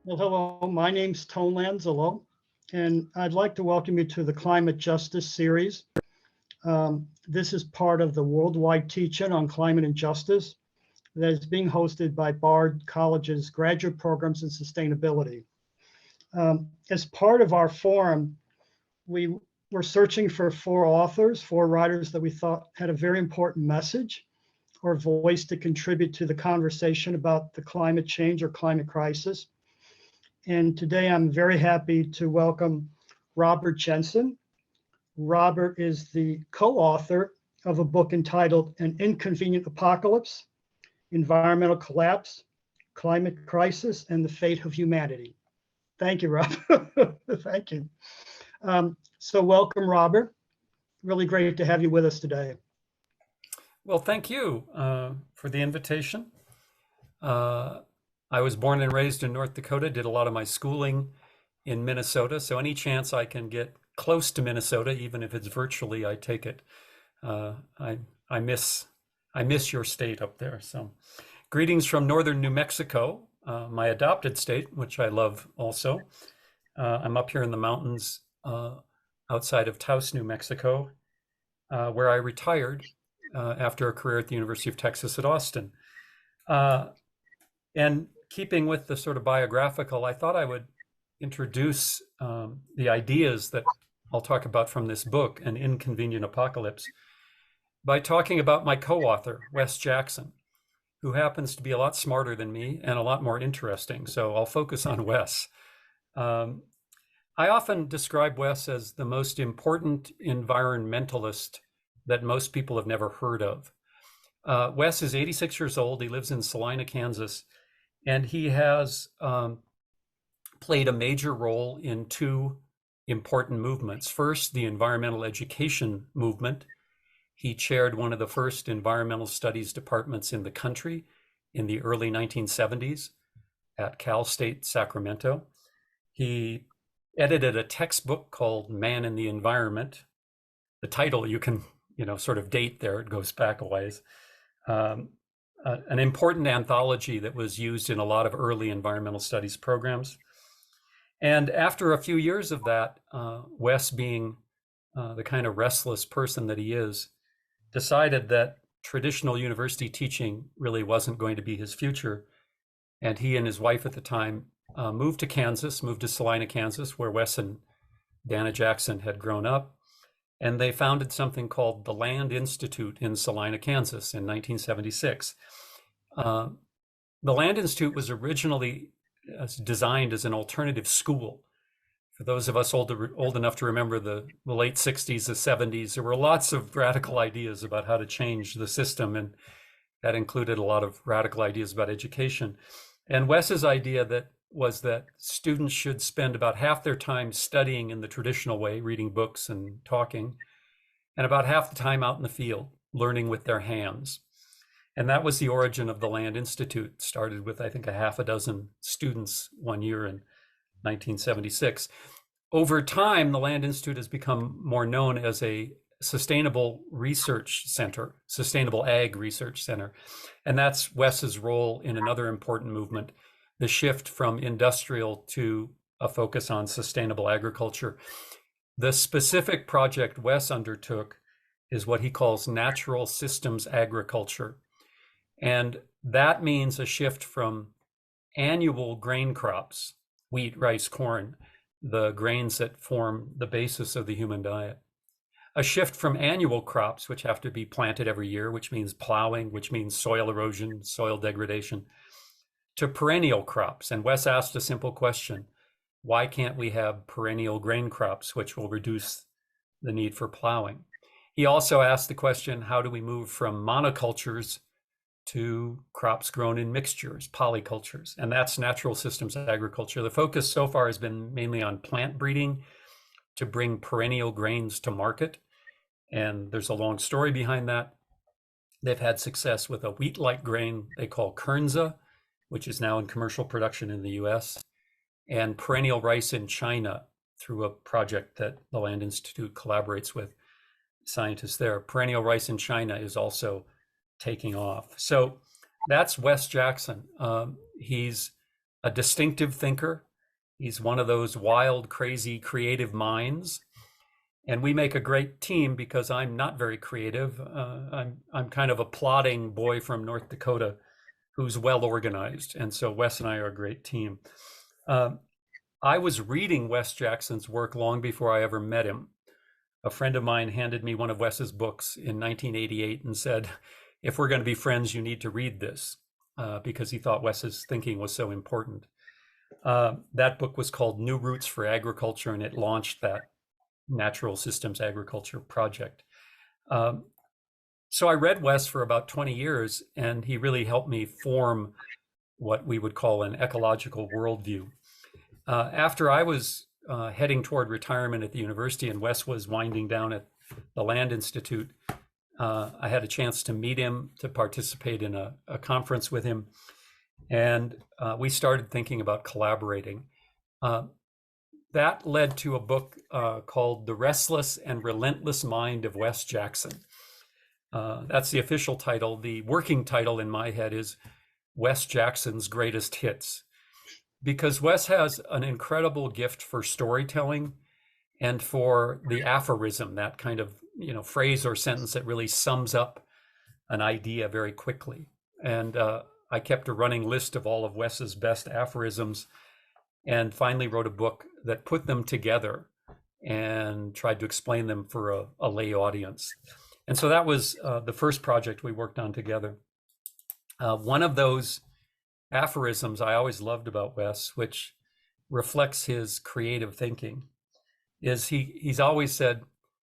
Well, hello, my name's Tone Lanzillo, and I'd like to welcome you to the Climate Justice Series. This is part of the worldwide teach-in on climate and justice that is being hosted by Bard College's graduate programs in sustainability. As part of our forum, we were searching for four writers that we thought had a very important message or voice to contribute to the conversation about the climate change or climate crisis. And today I'm very happy to welcome Robert Jensen. Robert is the co-author of a book entitled An Inconvenient Apocalypse, Environmental Collapse, Climate Crisis, and the Fate of Humanity. Thank you, Robert. Thank you. So welcome, Robert. Really great to have you with us today. Well, thank you for the invitation. I was born and raised in North Dakota, did a lot of my schooling in Minnesota. So any chance I can get close to Minnesota, even if it's virtually, I take it. I miss your state up there. So greetings from northern New Mexico, my adopted state, which I love also. I'm up here in the mountains outside of Taos, New Mexico, where I retired after a career at the University of Texas at Austin. And keeping with the sort of biographical, I thought I would introduce the ideas that I'll talk about from this book, An Inconvenient Apocalypse, by talking about my co-author, Wes Jackson, who happens to be a lot smarter than me and a lot more interesting. So I'll focus on Wes. I often describe Wes as the most important environmentalist that most people have never heard of. Wes is 86 years old. He lives in Salina, Kansas. And he has played a major role in two important movements. First, the environmental education movement. He chaired one of the first environmental studies departments in the country in the early 1970s at Cal State Sacramento. He edited a textbook called Man and the Environment. The title you can, sort of date there. It goes back a ways. An important anthology that was used in a lot of early environmental studies programs. And after a few years of that, Wes, being the kind of restless person that he is, decided that traditional university teaching really wasn't going to be his future. And he and his wife at the time moved to Salina, Kansas, where Wes and Dana Jackson had grown up. And they founded something called the Land Institute in Salina, Kansas in 1976. The Land Institute was originally designed as an alternative school. For those of us old enough to remember the late 60s, the 70s, there were lots of radical ideas about how to change the system, and that included a lot of radical ideas about education. And Wes's idea was that students should spend about half their time studying in the traditional way, reading books and talking, and about half the time out in the field, learning with their hands. And that was the origin of the Land Institute. Started with, I think, a half a dozen students one year in 1976. Over time, the Land Institute has become more known as a sustainable research center, sustainable ag research center. And that's Wes's role in another important movement, the shift from industrial to a focus on sustainable agriculture. The specific project Wes undertook is what he calls natural systems agriculture. And that means a shift from annual grain crops, wheat, rice, corn, the grains that form the basis of the human diet. A shift from annual crops, which have to be planted every year, which means plowing, which means soil erosion, soil degradation, to perennial crops. And Wes asked a simple question: why can't we have perennial grain crops, which will reduce the need for plowing? He also asked the question, how do we move from monocultures to crops grown in mixtures, polycultures? And that's natural systems agriculture. The focus so far has been mainly on plant breeding to bring perennial grains to market. And there's a long story behind that. They've had success with a wheat-like grain they call kernza, which is now in commercial production in the US, and perennial rice in China through a project that the Land Institute collaborates with scientists there. Perennial rice in China is also taking off. So that's Wes Jackson. He's a distinctive thinker. He's one of those wild, crazy, creative minds. And we make a great team because I'm not very creative. I'm kind of a plodding boy from North Dakota who's well organized. And so Wes and I are a great team. I was reading Wes Jackson's work long before I ever met him. A friend of mine handed me one of Wes's books in 1988 and said, if we're going to be friends, you need to read this, because he thought Wes's thinking was so important. That book was called New Roots for Agriculture, and it launched that Natural Systems Agriculture project. So I read Wes for about 20 years, and he really helped me form what we would call an ecological worldview. After I was heading toward retirement at the university and Wes was winding down at the Land Institute, I had a chance to meet him, to participate in a conference with him, and we started thinking about collaborating. That led to a book called The Restless and Relentless Mind of Wes Jackson. That's the official title. The working title in my head is Wes Jackson's Greatest Hits, because Wes has an incredible gift for storytelling and for the aphorism, that kind of, phrase or sentence that really sums up an idea very quickly. And I kept a running list of all of Wes's best aphorisms and finally wrote a book that put them together and tried to explain them for a lay audience. And so that was the first project we worked on together. One of those aphorisms I always loved about Wes, which reflects his creative thinking, is he's always said,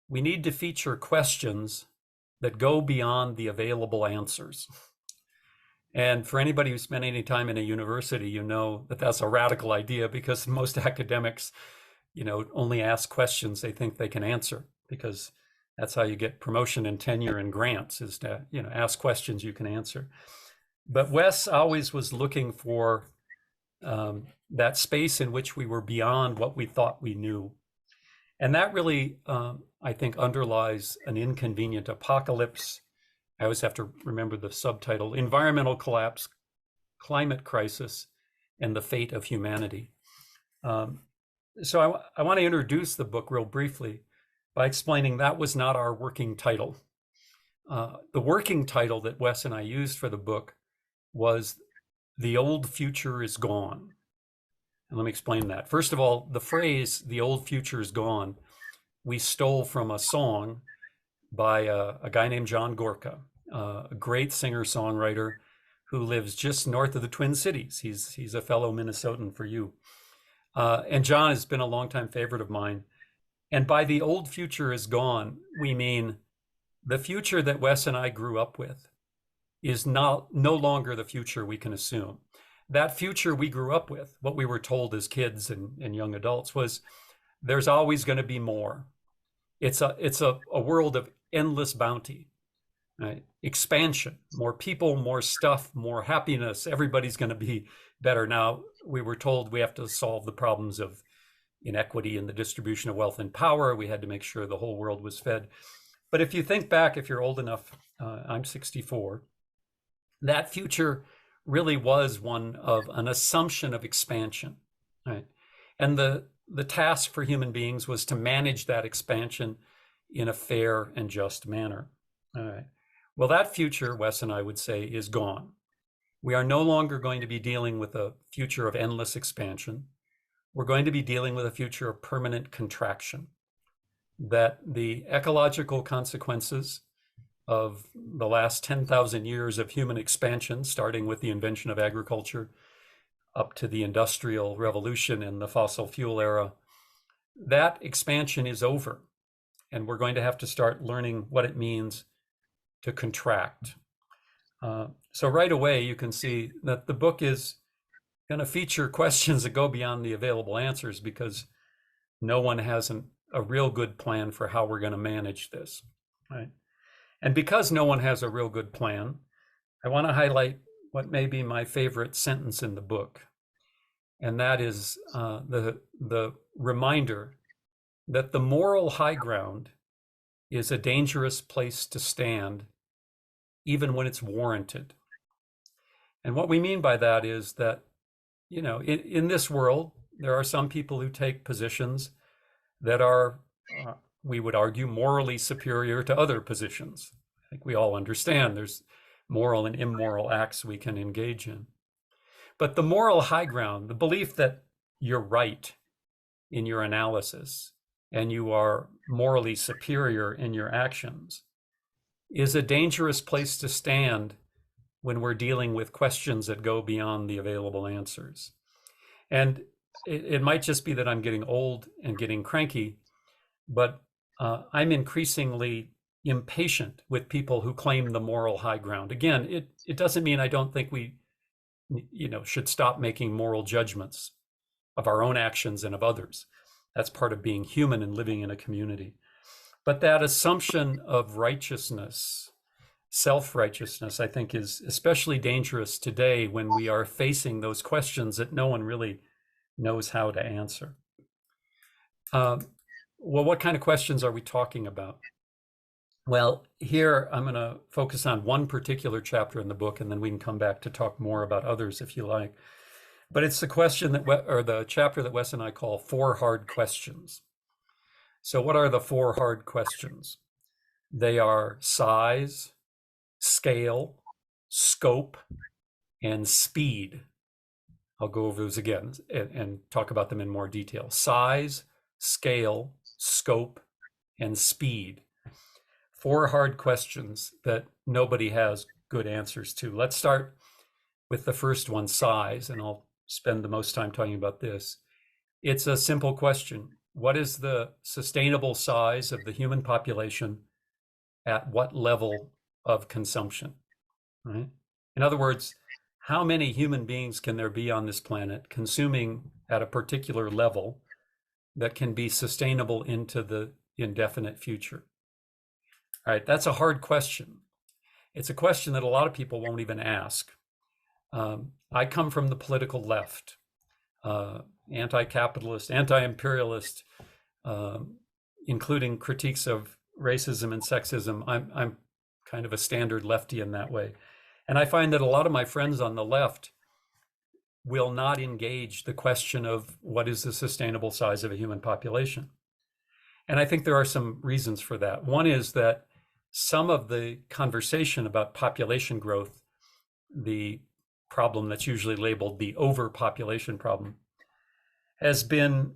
we need to feature questions that go beyond the available answers. And for anybody who spent any time in a university, you know that that's a radical idea, because most academics, only ask questions they think they can answer, because that's how you get promotion and tenure and grants, is to, ask questions you can answer. But Wes always was looking for that space in which we were beyond what we thought we knew. And that really, I think, underlies An Inconvenient Apocalypse. I always have to remember the subtitle, Environmental Collapse, Climate Crisis, and the Fate of Humanity. So I want to introduce the book real briefly by explaining that was not our working title. The working title that Wes and I used for the book was The Old Future is Gone. And let me explain that. First of all, the phrase, the old future is gone, we stole from a song by a guy named John Gorka, a great singer-songwriter who lives just north of the Twin Cities. He's a fellow Minnesotan for you. And John has been a longtime favorite of mine. And by the old future is gone, we mean the future that Wes and I grew up with is no longer the future we can assume. That future we grew up with, what we were told as kids and young adults, was there's always going to be more. It's a world of endless bounty, right? Expansion, more people, more stuff, more happiness. Everybody's going to be better. Now, we were told we have to solve the problems of inequity in the distribution of wealth and power. We had to make sure the whole world was fed. But if you think back, if you're old enough, I'm 64, that future really was one of an assumption of expansion, right? And the task for human beings was to manage that expansion in a fair and just manner. All right. Well, that future, Wes and I would say, is gone. We are no longer going to be dealing with a future of endless expansion. We're going to be dealing with a future of permanent contraction, that the ecological consequences of the last 10,000 years of human expansion, starting with the invention of agriculture up to the Industrial Revolution and the fossil fuel era, that expansion is over. And we're going to have to start learning what it means to contract. So right away, you can see that the book is going to feature questions that go beyond the available answers, because no one has a real good plan for how we're going to manage this, right? And because no one has a real good plan, I want to highlight what may be my favorite sentence in the book. And that is the reminder that the moral high ground is a dangerous place to stand, even when it's warranted. And what we mean by that is that you know, in this world, there are some people who take positions that are, we would argue, morally superior to other positions. I think we all understand there's moral and immoral acts we can engage in. But the moral high ground, the belief that you're right in your analysis and you are morally superior in your actions, is a dangerous place to stand when we're dealing with questions that go beyond the available answers. And it might just be that I'm getting old and getting cranky, but I'm increasingly impatient with people who claim the moral high ground. Again, it doesn't mean I don't think we, you know, should stop making moral judgments of our own actions and of others. That's part of being human and living in a community. But that assumption of righteousness, self-righteousness, I think is especially dangerous today when we are facing those questions that no one really knows how to answer. Well, what kind of questions are we talking about? Well, here I'm going to focus on one particular chapter in the book, and then we can come back to talk more about others if you like. But it's the question that, or the chapter that Wes and I call 4 hard questions. So what are the 4 hard questions? They are size, scale, scope, and speed. I'll go over those again and talk about them in more detail. Size, scale, scope, and speed. 4 hard questions that nobody has good answers to. Let's start with the first one, size, and I'll spend the most time talking about this. It's a simple question. What is the sustainable size of the human population at what level of consumption? Right? In other words, how many human beings can there be on this planet consuming at a particular level that can be sustainable into the indefinite future? All right, that's a hard question. It's a question that a lot of people won't even ask. I come from the political left, anti-capitalist, anti-imperialist, including critiques of racism and sexism. I'm kind of a standard lefty in that way. And I find that a lot of my friends on the left will not engage the question of what is the sustainable size of a human population. And I think there are some reasons for that. One is that some of the conversation about population growth, the problem that's usually labeled the overpopulation problem, has been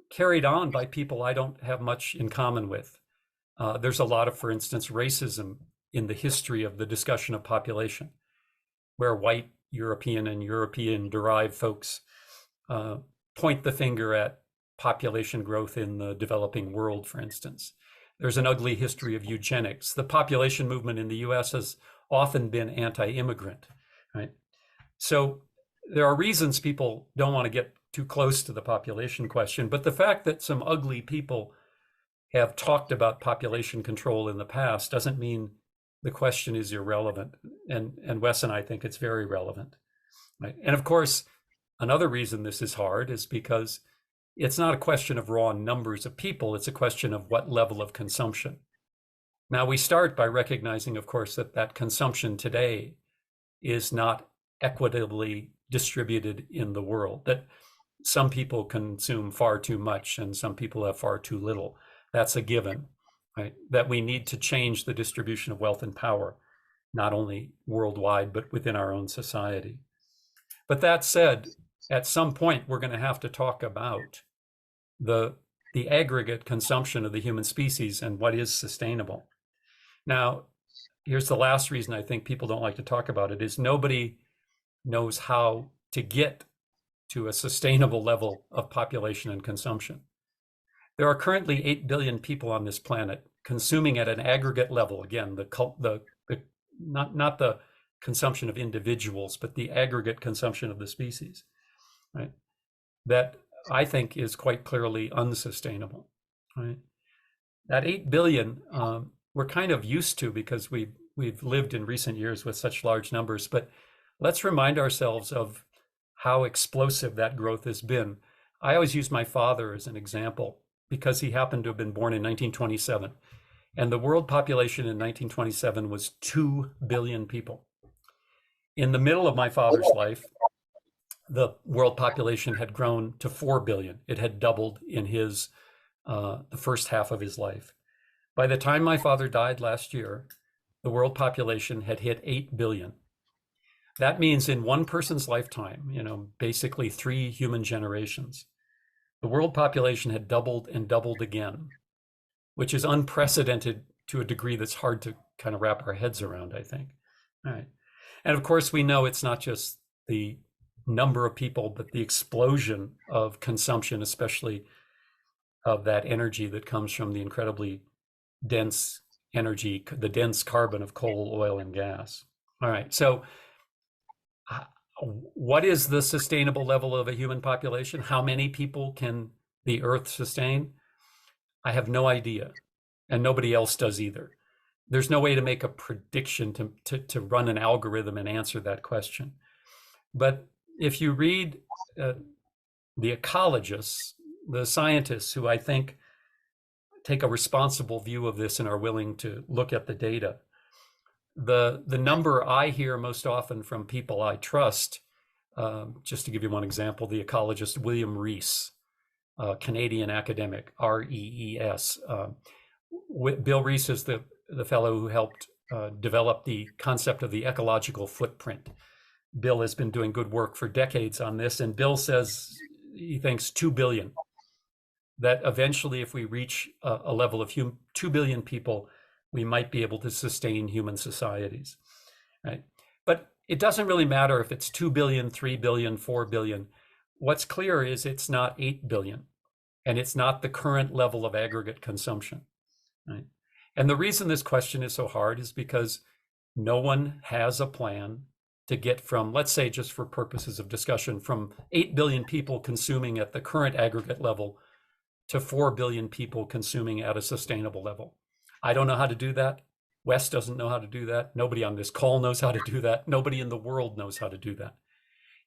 carried on by people I don't have much in common with. There's a lot of, for instance, racism in the history of the discussion of population, where white European and European-derived folks point the finger at population growth in the developing world, for instance. There's an ugly history of eugenics. The population movement in the US has often been anti-immigrant, right? So there are reasons people don't want to get too close to the population question, but the fact that some ugly people have talked about population control in the past doesn't mean the question is irrelevant. And Wes and I think it's very relevant, right? And of course, another reason this is hard is because it's not a question of raw numbers of people, it's a question of what level of consumption. Now, we start by recognizing, of course, that that consumption today is not equitably distributed in the world, that some people consume far too much and some people have far too little. That's a given, right? That we need to change the distribution of wealth and power, not only worldwide, but within our own society. But that said, at some point, we're going to have to talk about the aggregate consumption of the human species and what is sustainable. Now, here's the last reason I think people don't like to talk about it, is nobody knows how to get to a sustainable level of population and consumption. There are currently 8 billion people on this planet consuming at an aggregate level. Again, not the consumption of individuals, but the aggregate consumption of the species, right? That I think is quite clearly unsustainable, right? That 8 billion, we're kind of used to because we've lived in recent years with such large numbers, but let's remind ourselves of how explosive that growth has been. I always use my father as an example because he happened to have been born in 1927. And the world population in 1927 was 2 billion people. In the middle of my father's life, the world population had grown to 4 billion. It had doubled in the first half of his life. By the time my father died last year, the world population had hit 8 billion. That means in one person's lifetime, basically 3 human generations, the world population had doubled and doubled again, which is unprecedented to a degree that's hard to kind of wrap our heads around, I think. All right. And of course, we know it's not just the number of people, but the explosion of consumption, especially of that energy that comes from the incredibly dense energy, the dense carbon of coal, oil, and gas. All right. So what is the sustainable level of a human population? How many people can the Earth sustain? I have no idea, and nobody else does either. There's no way to make a prediction to run an algorithm and answer that question. But if you read the ecologists, the scientists who I think take a responsible view of this and are willing to look at the data, the number I hear most often from people I trust, just to give you one example, the ecologist William Rees, Canadian academic, R-E-E-S. Bill Rees is the fellow who helped develop the concept of the ecological footprint. Bill has been doing good work for decades on this, and Bill says he thinks 2 billion, that eventually if we reach a level of 2 billion people, we might be able to sustain human societies, right? But it doesn't really matter if it's 2 billion, 3 billion, 4 billion. What's clear is it's not 8 billion, and it's not the current level of aggregate consumption, right? And the reason this question is so hard is because no one has a plan to get from, let's say, just for purposes of discussion, from 8 billion people consuming at the current aggregate level to 4 billion people consuming at a sustainable level. I don't know how to do that. Wes doesn't know how to do that. Nobody on this call knows how to do that. Nobody in the world knows how to do that.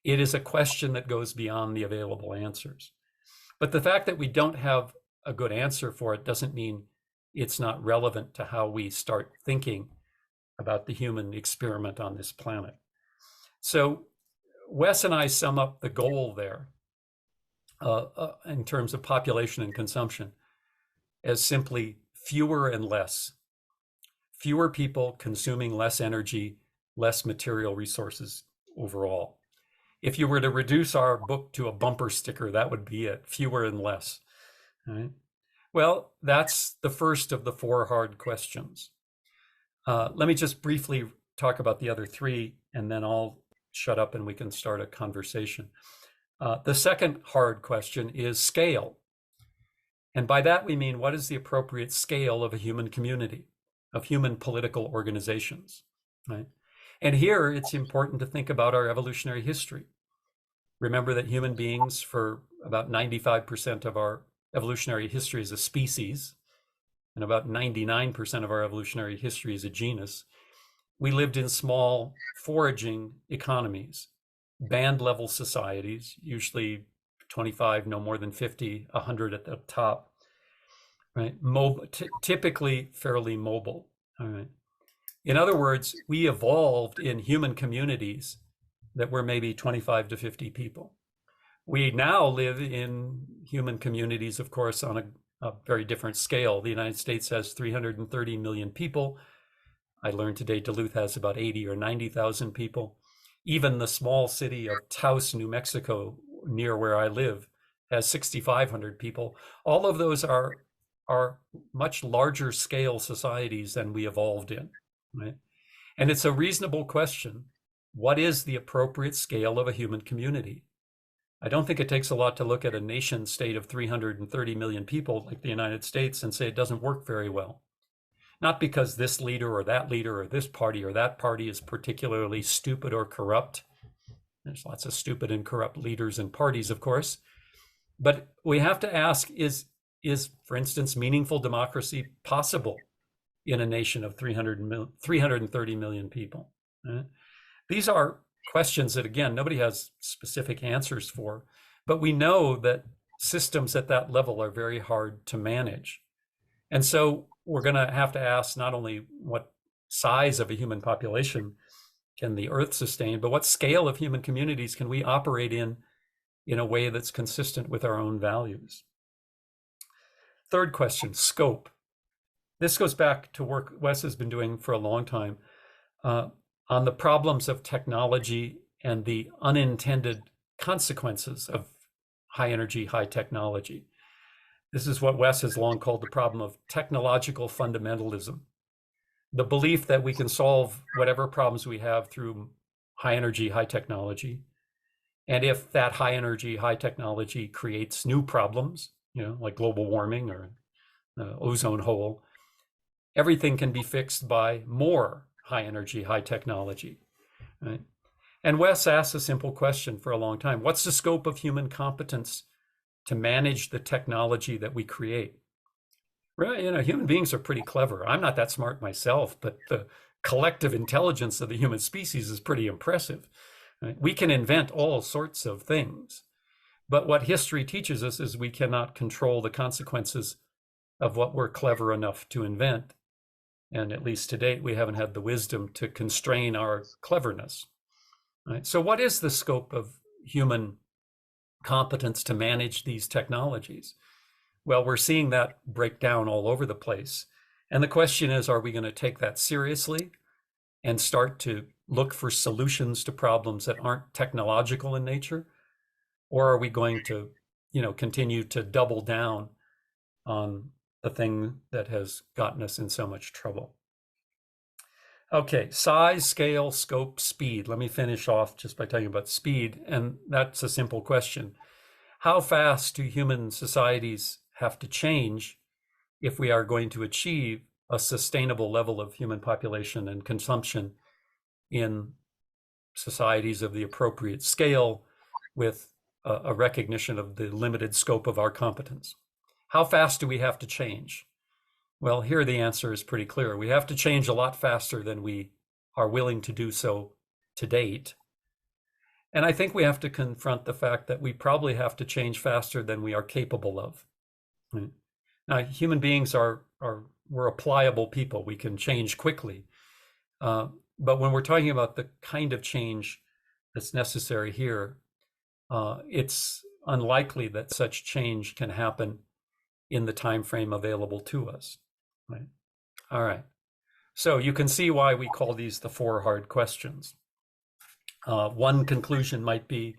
It is a question that goes beyond the available answers. But the fact that we don't have a good answer for it doesn't mean it's not relevant to how we start thinking about the human experiment on this planet. So Wes and I sum up the goal there in terms of population and consumption as simply fewer and less. Fewer people consuming less energy, less material resources overall. If you were to reduce our book to a bumper sticker, that would be it, fewer and less. All right? Well, that's the first of the 4 hard questions. Let me just briefly talk about the other 3, and then I'll shut up and we can start a conversation. The second hard question is scale. And by that we mean, what is the appropriate scale of a human community, of human political organizations, right? And here it's important to think about our evolutionary history. Remember that human beings, for about 95% of our evolutionary history as a species, and about 99% of our evolutionary history as a genus, we lived in small foraging economies, band-level societies, usually 25, no more than 50, 100 at the top, right? Typically fairly mobile, all right? In other words, we evolved in human communities that were maybe 25 to 50 people. We now live in human communities, of course, on a very different scale. The United States has 330 million people. I learned today Duluth has about 80 or 90,000 people. Even the small city of Taos, New Mexico, near where I live, has 6,500 people. All of those are much larger scale societies than we evolved in, right? And it's a reasonable question. What is the appropriate scale of a human community? I don't think it takes a lot to look at a nation state of 330 million people like the United States and say it doesn't work very well. Not because this leader or this party or that party is particularly stupid or corrupt. There's lots of stupid and corrupt leaders and parties, of course. But we have to ask, is, for instance, meaningful democracy possible in a nation of 330 million people? Right? These are questions that, again, nobody has specific answers for, but we know that systems at that level are very hard to manage. And so we're going to have to ask not only what size of a human population can the earth sustain, but what scale of human communities can we operate in a way that's consistent with our own values? Third question, scope. This goes back to work Wes has been doing for a long time on the problems of technology and the unintended consequences of high energy, high technology. This is what Wes has long called the problem of technological fundamentalism. The belief that we can solve whatever problems we have through high energy, high technology. And if that high energy, high technology creates new problems, like global warming or ozone hole, everything can be fixed by more high energy, high technology. Right? And Wes asked a simple question for a long time. What's the scope of human competence to manage the technology that we create? Right? Human beings are pretty clever. I'm not that smart myself, but the collective intelligence of the human species is pretty impressive. Right? We can invent all sorts of things, but what history teaches us is we cannot control the consequences of what we're clever enough to invent. And at least to date, we haven't had the wisdom to constrain our cleverness. Right? So what is the scope of human competence to manage these technologies? Well, we're seeing that break down all over the place. And the question is, are we going to take that seriously and start to look for solutions to problems that aren't technological in nature? Or are we going to, continue to double down on the thing that has gotten us in so much trouble? Okay, size, scale, scope, speed. Let me finish off just by talking about speed. And that's a simple question. How fast do human societies have to change if we are going to achieve a sustainable level of human population and consumption in societies of the appropriate scale with a recognition of the limited scope of our competence? How fast do we have to change? Well, here the answer is pretty clear. We have to change a lot faster than we are willing to do so to date. And I think we have to confront the fact that we probably have to change faster than we are capable of. Right? Now, human beings we're a pliable people. We can change quickly. But when we're talking about the kind of change that's necessary here, it's unlikely that such change can happen in the time frame available to us. Right? All right. So you can see why we call these the 4 hard questions. One conclusion might be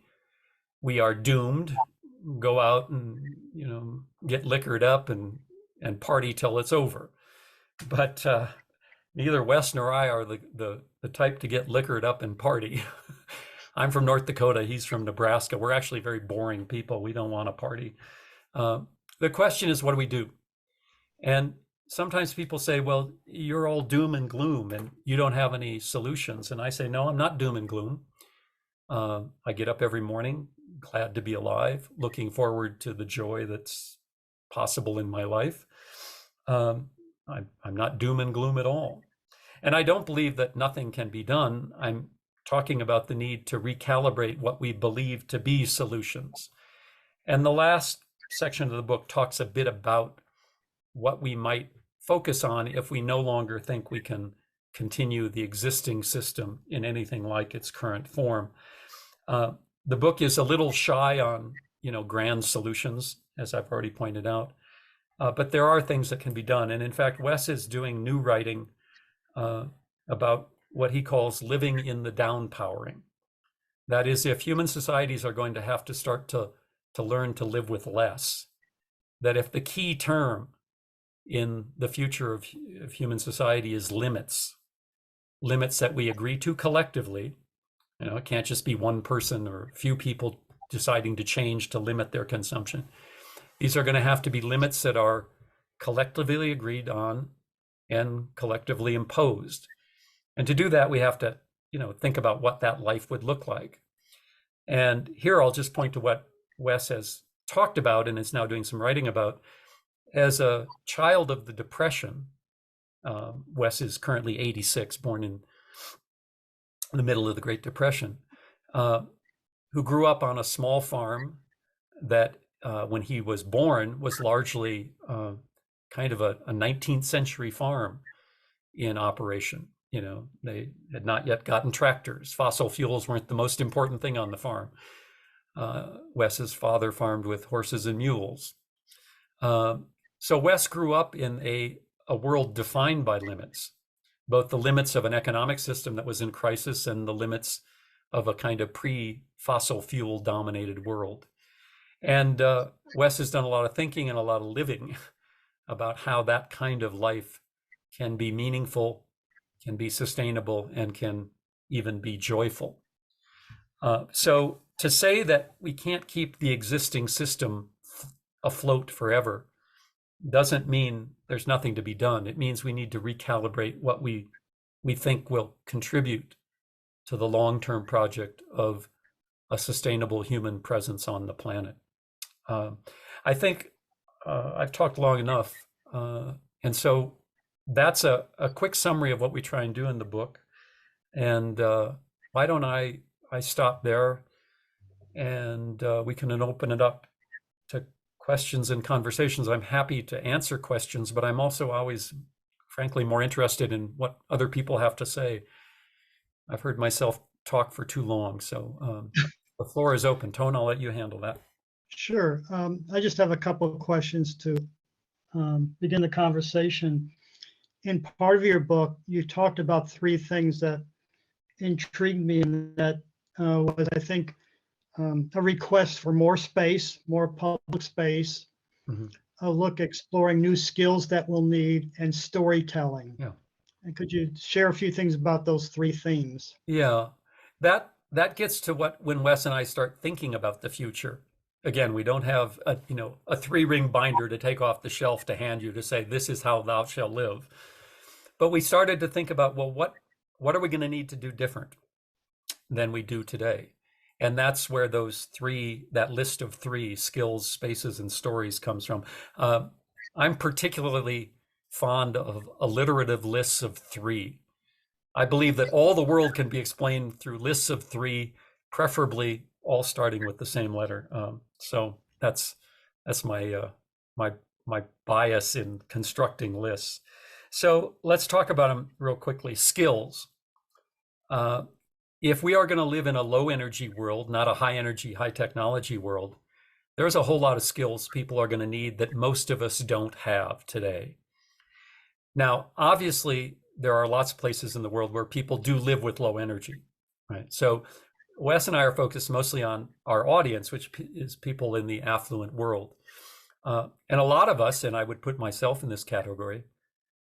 we are doomed. Go out and get liquored up and party till it's over. But neither Wes nor I are the type to get liquored up and party. I'm from North Dakota. He's from Nebraska. We're actually very boring people. We don't want to party. The question is, what do we do? And sometimes people say, well, you're all doom and gloom and you don't have any solutions. And I say, no, I'm not doom and gloom. I get up every morning, glad to be alive, looking forward to the joy that's possible in my life. I'm not doom and gloom at all. And I don't believe that nothing can be done. I'm talking about the need to recalibrate what we believe to be solutions. And the last section of the book talks a bit about what we might focus on if we no longer think we can continue the existing system in anything like its current form. The book is a little shy on, grand solutions, as I've already pointed out, but there are things that can be done. And in fact, Wes is doing new writing about what he calls living in the downpowering. That is, if human societies are going to have to start to learn to live with less, that if the key term in the future of human society is limits that we agree to collectively, it can't just be one person or a few people deciding to change to limit their consumption. These are going to have to be limits that are collectively agreed on and collectively imposed. And to do that, we have to, think about what that life would look like. And here I'll just point to what Wes has talked about and is now doing some writing about. As a child of the Depression, Wes is currently 86, born in the middle of the Great Depression, who grew up on a small farm that when he was born was largely kind of a 19th century farm in operation. You know, they had not yet gotten tractors. Fossil fuels weren't the most important thing on the farm. Wes's father farmed with horses and mules. So Wes grew up in a world defined by limits, both the limits of an economic system that was in crisis and the limits of a kind of pre-fossil fuel dominated world. And Wes has done a lot of thinking and a lot of living about how that kind of life can be meaningful, can be sustainable, and can even be joyful. So to say that we can't keep the existing system afloat forever doesn't mean there's nothing to be done. It means we need to recalibrate what we think will contribute to the long-term project of a sustainable human presence on the planet. I think I've talked long enough. And so that's a quick summary of what we try and do in the book. And why don't I stop there, and we can then open it up to questions and conversations. I'm happy to answer questions, but I'm also always, frankly, more interested in what other people have to say. I've heard myself talk for too long, so the floor is open. Tone, I'll let you handle that. Sure. I just have a couple of questions to begin the conversation. In part of your book, you talked about three things that intrigued me, and that was, I think, a request for more space, more public space, a look exploring new skills that we'll need, and storytelling. Yeah. And could you share a few things about those three themes? Yeah, that gets to when Wes and I start thinking about the future. Again, we don't have a 3-ring binder to take off the shelf to hand you to say, this is how thou shalt live. But we started to think about, well, what are we going to need to do different than we do today? And that's where that list of 3 skills, spaces, and stories comes from. I'm particularly fond of alliterative lists of 3. I believe that all the world can be explained through lists of 3, preferably all starting with the same letter. So that's my bias in constructing lists. So let's talk about them real quickly. Skills. If we are going to live in a low energy world, not a high energy, high technology world, there's a whole lot of skills people are going to need that most of us don't have today. Now, obviously, there are lots of places in the world where people do live with low energy, right? So Wes and I are focused mostly on our audience, which is people in the affluent world. And a lot of us, and I would put myself in this category,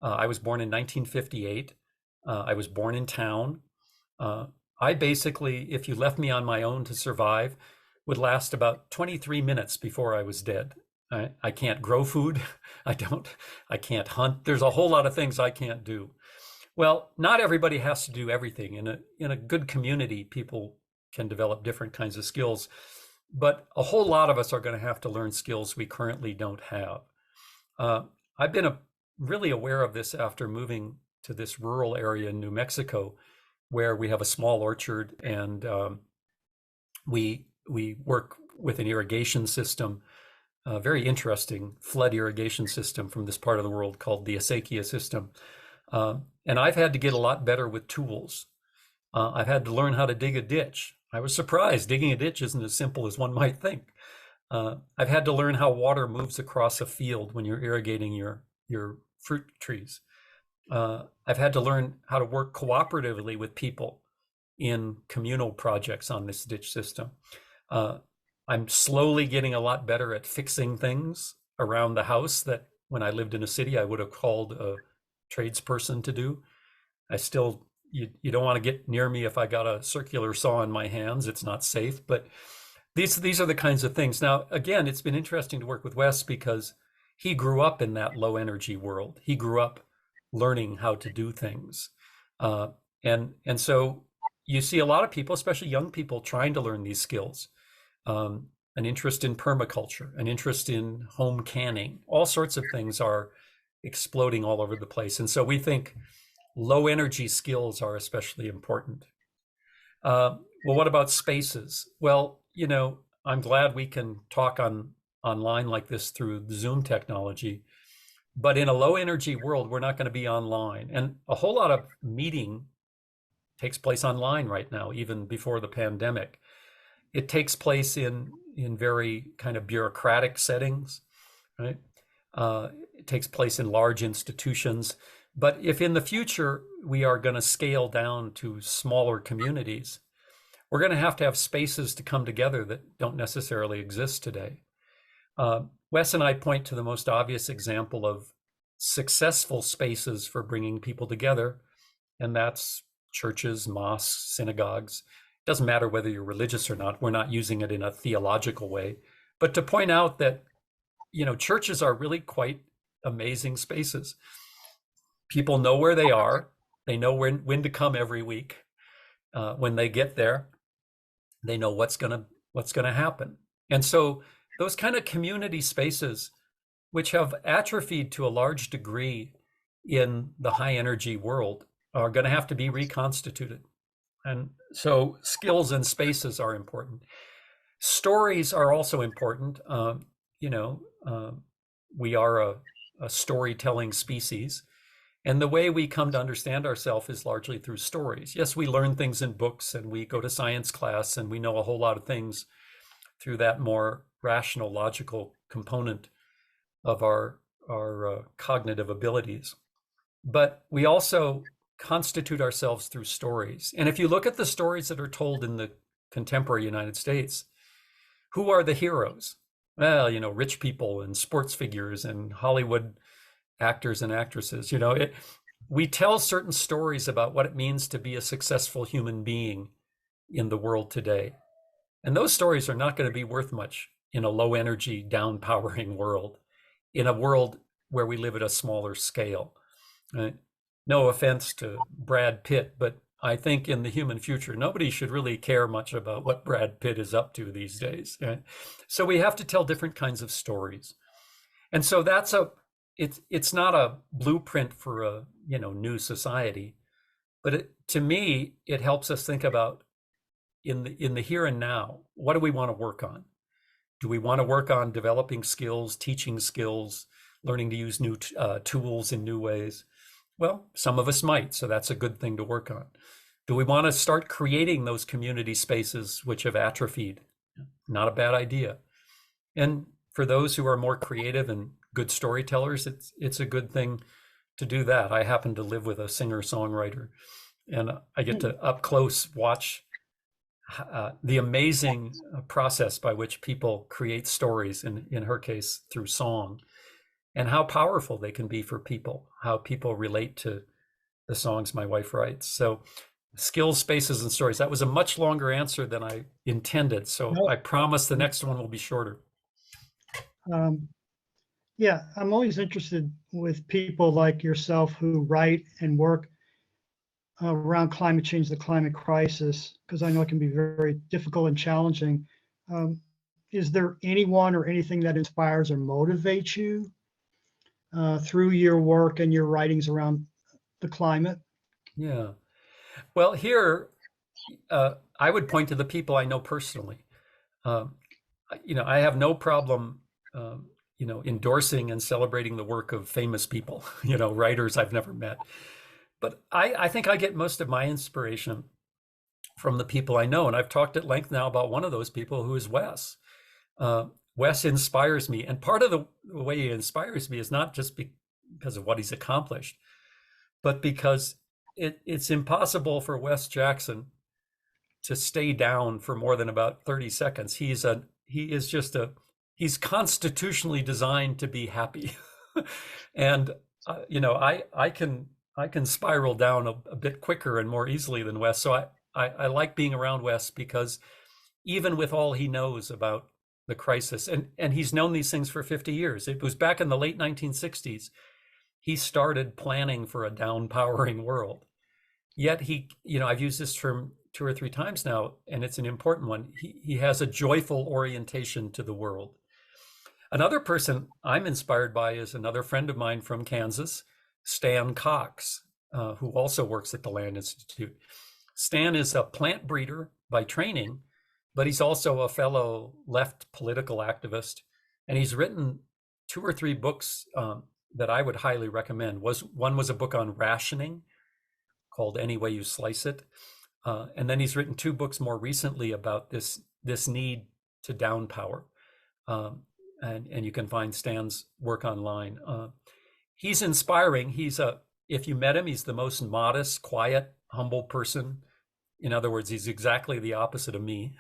I was born in 1958. I was born in town. I basically, if you left me on my own to survive, would last about 23 minutes before I was dead. I can't grow food. I can't hunt. There's a whole lot of things I can't do. Well, not everybody has to do everything. In a good community, people can develop different kinds of skills, but a whole lot of us are going to have to learn skills we currently don't have. I've been really aware of this after moving to this rural area in New Mexico, where we have a small orchard, and we work with an irrigation system, a very interesting flood irrigation system from this part of the world called the Acequia system. And I've had to get a lot better with tools. I've had to learn how to dig a ditch. I was surprised. Digging a ditch isn't as simple as one might think. I've had to learn how water moves across a field when you're irrigating your fruit trees. I've had to learn how to work cooperatively with people in communal projects on this ditch system. I'm slowly getting a lot better at fixing things around the house that when I lived in a city, I would have called a tradesperson to do. You don't want to get near me if I got a circular saw in my hands. It's not safe, but these are the kinds of things. Now, again, it's been interesting to work with Wes because he grew up in that low energy world. He grew up learning how to do things. And so you see a lot of people, especially young people, trying to learn these skills. An interest in permaculture, an interest in home canning, all sorts of things are exploding all over the place. And so we think low energy skills are especially important. Well, what about spaces? Well, I'm glad we can talk online like this through Zoom technology, But in a low energy world, we're not going to be online. And a whole lot of meeting takes place online right now, even before the pandemic. It takes place in very kind of bureaucratic settings, right? It takes place in large institutions. But if in the future we are going to scale down to smaller communities, we're going to have spaces to come together that don't necessarily exist today. Wes and I point to the most obvious example of successful spaces for bringing people together, and that's churches, mosques, synagogues. It doesn't matter whether you're religious or not. We're not using it in a theological way, but to point out that, churches are really quite amazing spaces. People know where they are. They know when to come every week. When they get there, they know what's going to happen. And so those kind of community spaces, which have atrophied to a large degree in the high energy world, are going to have to be reconstituted. And so skills and spaces are important. Stories are also important. We are a storytelling species. And the way we come to understand ourselves is largely through stories. Yes, we learn things in books and we go to science class and we know a whole lot of things through that more rational, logical component of our cognitive abilities. But we also constitute ourselves through stories. And if you look at the stories that are told in the contemporary United States, who are the heroes? Well, rich people and sports figures and Hollywood actors and actresses. We tell certain stories about what it means to be a successful human being in the world today. And those stories are not going to be worth much in a low energy, down powering world, in a world where we live at a smaller scale. Right? No offense to Brad Pitt, but I think in the human future, nobody should really care much about what Brad Pitt is up to these days. Right? So we have to tell different kinds of stories. And so it's not a blueprint for a new society, but to me, it helps us think about in the here and now, what do we want to work on? Do we want to work on developing skills, teaching skills, learning to use new tools in new ways? Well, some of us might, so that's a good thing to work on. Do we want to start creating those community spaces which have atrophied? Not a bad idea. And for those who are more creative and good storytellers, it's a good thing to do that. I happen to live with a singer-songwriter, and I get to up close watch the amazing process by which people create stories, in her case, through song, and how powerful they can be for people, how people relate to the songs my wife writes. So skills, spaces, and stories. That was a much longer answer than I intended. So I promise the next one will be shorter. Yeah, I'm always interested with people like yourself who write and work around climate change, the climate crisis, because I know it can be very difficult and challenging. Is there anyone or anything that inspires or motivates you through your work and your writings around the climate? Yeah. Well, here, I would point to the people I know personally. I have no problem, endorsing and celebrating the work of famous people, writers I've never met. But I think I get most of my inspiration from the people I know. And I've talked at length now about one of those people, who is Wes. Wes inspires me. And part of the way he inspires me is not just because of what he's accomplished, but because it's impossible for Wes Jackson to stay down for more than about 30 seconds. He's constitutionally designed to be happy. And, I can spiral down a bit quicker and more easily than Wes. So I like being around Wes, because even with all he knows about the crisis, and he's known these things for 50 years. It was back in the late 1960s, he started planning for a down-powering world. Yet I've used this term 2 or 3 times now, and it's an important one. He has a joyful orientation to the world. Another person I'm inspired by is another friend of mine from Kansas, Stan Cox, who also works at the Land Institute. Stan is a plant breeder by training, but he's also a fellow left political activist. And he's written 2 or 3 books that I would highly recommend. One was a book on rationing called Any Way You Slice It. And then he's written 2 books more recently about this need to down power. And you can find Stan's work online. He's inspiring. If you met him, he's the most modest, quiet, humble person. In other words, he's exactly the opposite of me.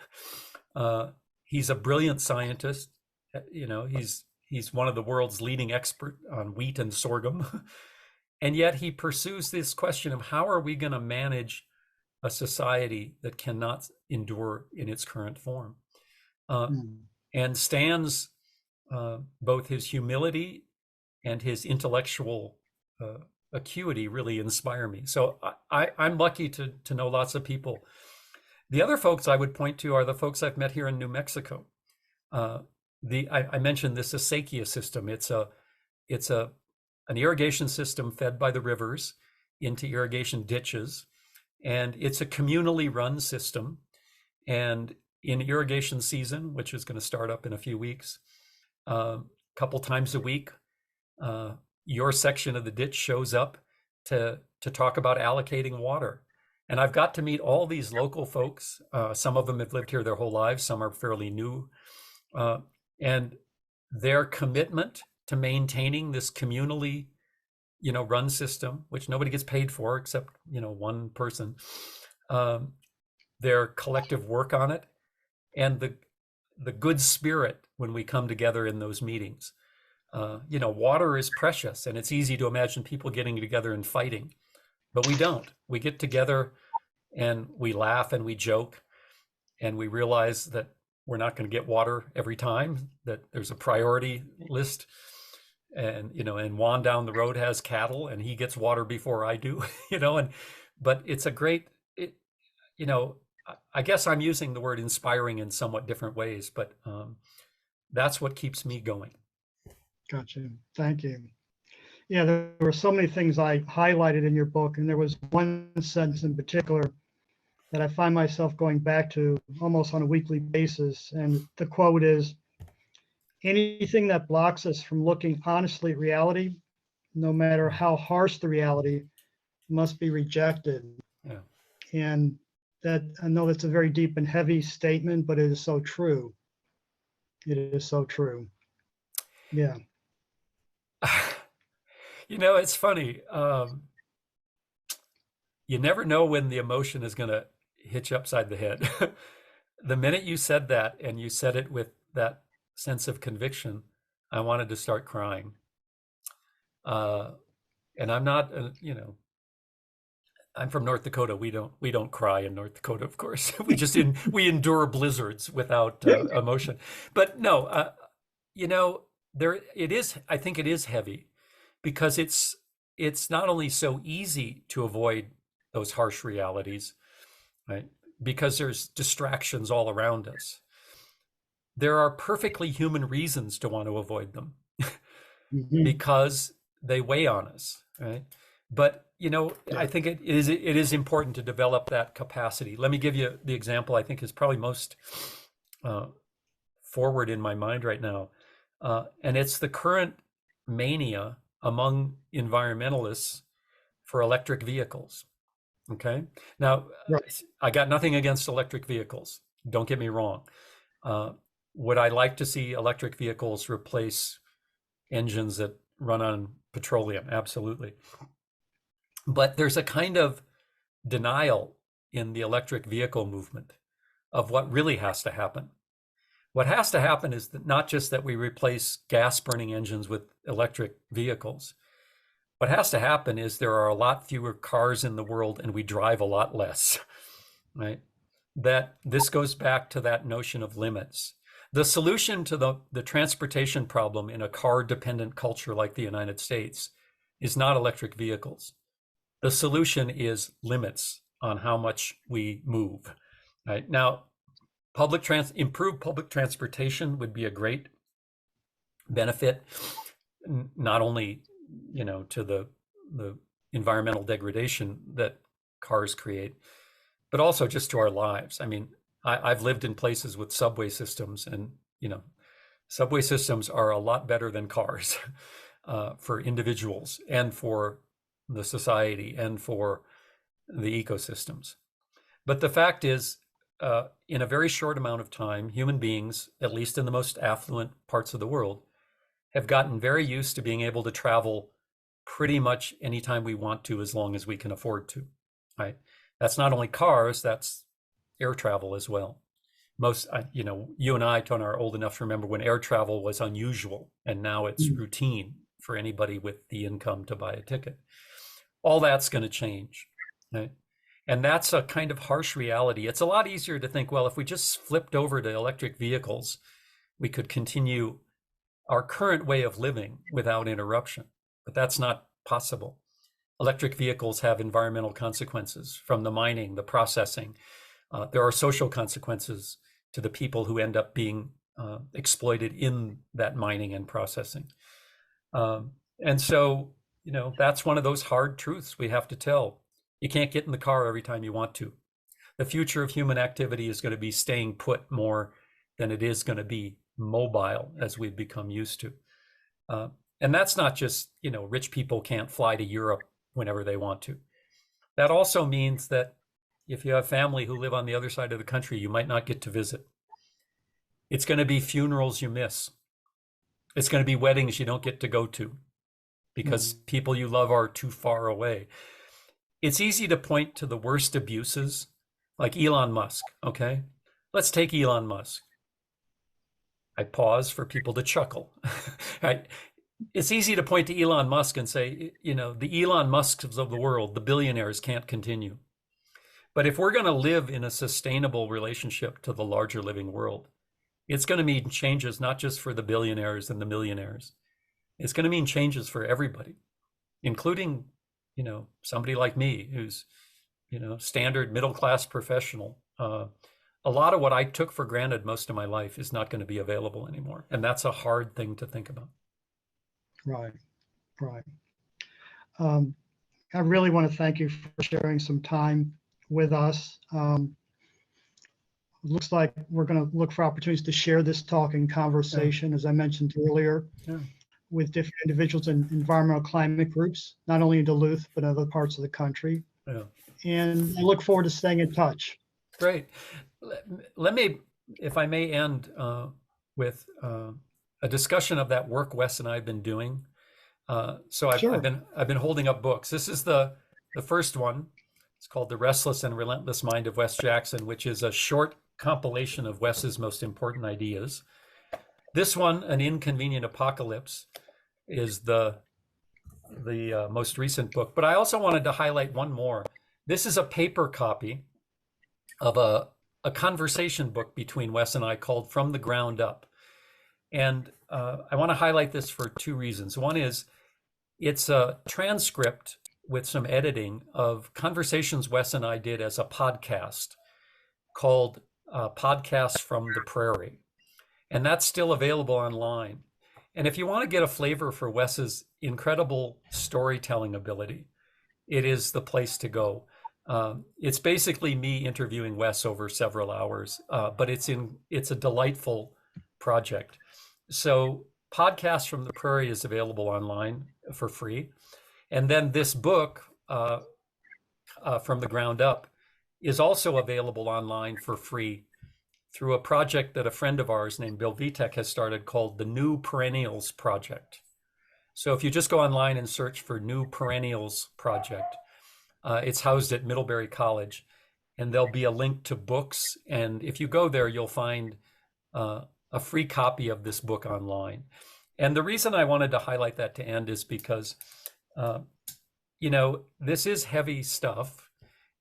He's a brilliant scientist. He's one of the world's leading expert on wheat and sorghum. And yet he pursues this question of how are we going to manage a society that cannot endure in its current form. And Stan's both his humility and his intellectual acuity really inspire me. So I'm lucky to know lots of people. The other folks I would point to are the folks I've met here in New Mexico. I mentioned this acequia system. It's an irrigation system fed by the rivers into irrigation ditches, and it's a communally run system. And in irrigation season, which is going to start up in a few weeks, a couple times a week, your section of the ditch shows up to talk about allocating water. And I've got to meet all these local folks. Some of them have lived here their whole lives. Some are fairly new. And their commitment to maintaining this communally, run system, which nobody gets paid for except, one person, their collective work on it, and the good spirit when we come together in those meetings. Water is precious, and it's easy to imagine people getting together and fighting, but we don't. We get together and we laugh and we joke, and we realize that we're not going to get water every time, that there's a priority list. And, and Juan down the road has cattle and he gets water before I do, but it's a great, I guess I'm using the word inspiring in somewhat different ways, but that's what keeps me going. Gotcha. Thank you. Yeah, there were so many things I highlighted in your book, and there was one sentence in particular that I find myself going back to almost on a weekly basis. And the quote is, anything that blocks us from looking honestly at reality, no matter how harsh the reality, must be rejected. Yeah. And that, I know that's a very deep and heavy statement, but it is so true. It is so true. Yeah. It's funny. You never know when the emotion is going to hit you upside the head. The minute you said that, and you said it with that sense of conviction, I wanted to start crying. And I'm not, I'm from North Dakota. We don't cry in North Dakota, of course. We endure blizzards without emotion. But no, I think it is heavy, because it's not only so easy to avoid those harsh realities, right? Because there's distractions all around us. There are perfectly human reasons to want to avoid them because they weigh on us, right? But, I think it is important to develop that capacity. Let me give you the example I think is probably most forward in my mind right now. And it's the current mania among environmentalists for electric vehicles. Okay. Now, right. I got nothing against electric vehicles. Don't get me wrong. Would I like to see electric vehicles replace engines that run on petroleum? Absolutely. But there's a kind of denial in the electric vehicle movement of what really has to happen. What has to happen is that not just that we replace gas burning engines with electric vehicles. What has to happen is there are a lot fewer cars in the world and we drive a lot less, right? That this goes back to that notion of limits. The solution to the transportation problem in a car-dependent culture like the United States is not electric vehicles. The solution is limits on how much we move, right? Now, improved public transportation would be a great benefit, not only to the environmental degradation that cars create, but also just to our lives. I mean, I've lived in places with subway systems, and subway systems are a lot better than cars. for individuals and for the society and for the ecosystems. But the fact is, in a very short amount of time, human beings, at least in the most affluent parts of the world, have gotten very used to being able to travel pretty much anytime we want to, as long as we can afford to, right? That's not only cars, that's air travel as well. Most, you and I, Tone, are old enough to remember when air travel was unusual, and now it's routine for anybody with the income to buy a ticket. All that's going to change, right? And that's a kind of harsh reality. It's a lot easier to think, well, if we just flipped over to electric vehicles, we could continue our current way of living without interruption. But that's not possible. Electric vehicles have environmental consequences from the mining, the processing. There are social consequences to the people who end up being exploited in that mining and processing. And so, that's one of those hard truths we have to tell. You can't get in the car every time you want to. The future of human activity is going to be staying put more than it is going to be mobile, as we've become used to. And that's not just, rich people can't fly to Europe whenever they want to. That also means that if you have family who live on the other side of the country, you might not get to visit. It's going to be funerals you miss. It's going to be weddings you don't get to go to because people you love are too far away. It's easy to point to the worst abuses, like Elon Musk, okay? Let's take Elon Musk. I pause for people to chuckle, right? It's easy to point to Elon Musk and say, the Elon Musks of the world, the billionaires, can't continue. But if we're going to live in a sustainable relationship to the larger living world, it's going to mean changes not just for the billionaires and the millionaires. It's going to mean changes for everybody, including, somebody like me who's, standard middle-class professional. A lot of what I took for granted most of my life is not going to be available anymore. And that's a hard thing to think about. Right. I really want to thank you for sharing some time with us. It looks like we're going to look for opportunities to share this talk and conversation, as I mentioned earlier, with different individuals in environmental climate groups, not only in Duluth, but other parts of the country. Yeah. And I look forward to staying in touch. Great. Let me, if I may, end with a discussion of that work Wes and I have been doing. So I've been holding up books. This is the first one. It's called The Restless and Relentless Mind of Wes Jackson, which is a short compilation of Wes's most important ideas. This one, An Inconvenient Apocalypse, is the most recent book. But I also wanted to highlight one more. This is a paper copy of a conversation book between Wes and I called From the Ground Up. And I want to highlight this for two reasons. One is it's a transcript with some editing of conversations Wes and I did as a podcast called Podcasts from the Prairie. And that's still available online. And if you want to get a flavor for Wes's incredible storytelling ability, it is the place to go. It's basically me interviewing Wes over several hours, but it's a delightful project. So Podcasts from the Prairie is available online for free. And then this book, From the Ground Up, is also available online for free through a project that a friend of ours named Bill Vitek has started called the New Perennials Project. So if you just go online and search for New Perennials Project, it's housed at Middlebury College, and there'll be a link to books. And if you go there, you'll find a free copy of this book online. And the reason I wanted to highlight that to end is because, this is heavy stuff.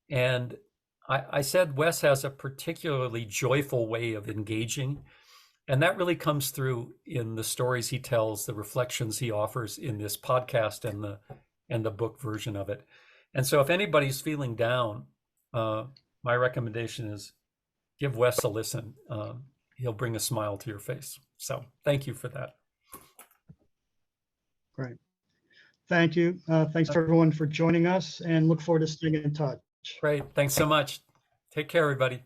And I said Wes has a particularly joyful way of engaging. And that really comes through in the stories he tells, the reflections he offers in this podcast and the book version of it. And so if anybody's feeling down, my recommendation is give Wes a listen. He'll bring a smile to your face. So thank you for that. Great. Thank you. Thanks for everyone for joining us, and look forward to staying in touch. Great. Thanks so much. Take care, everybody.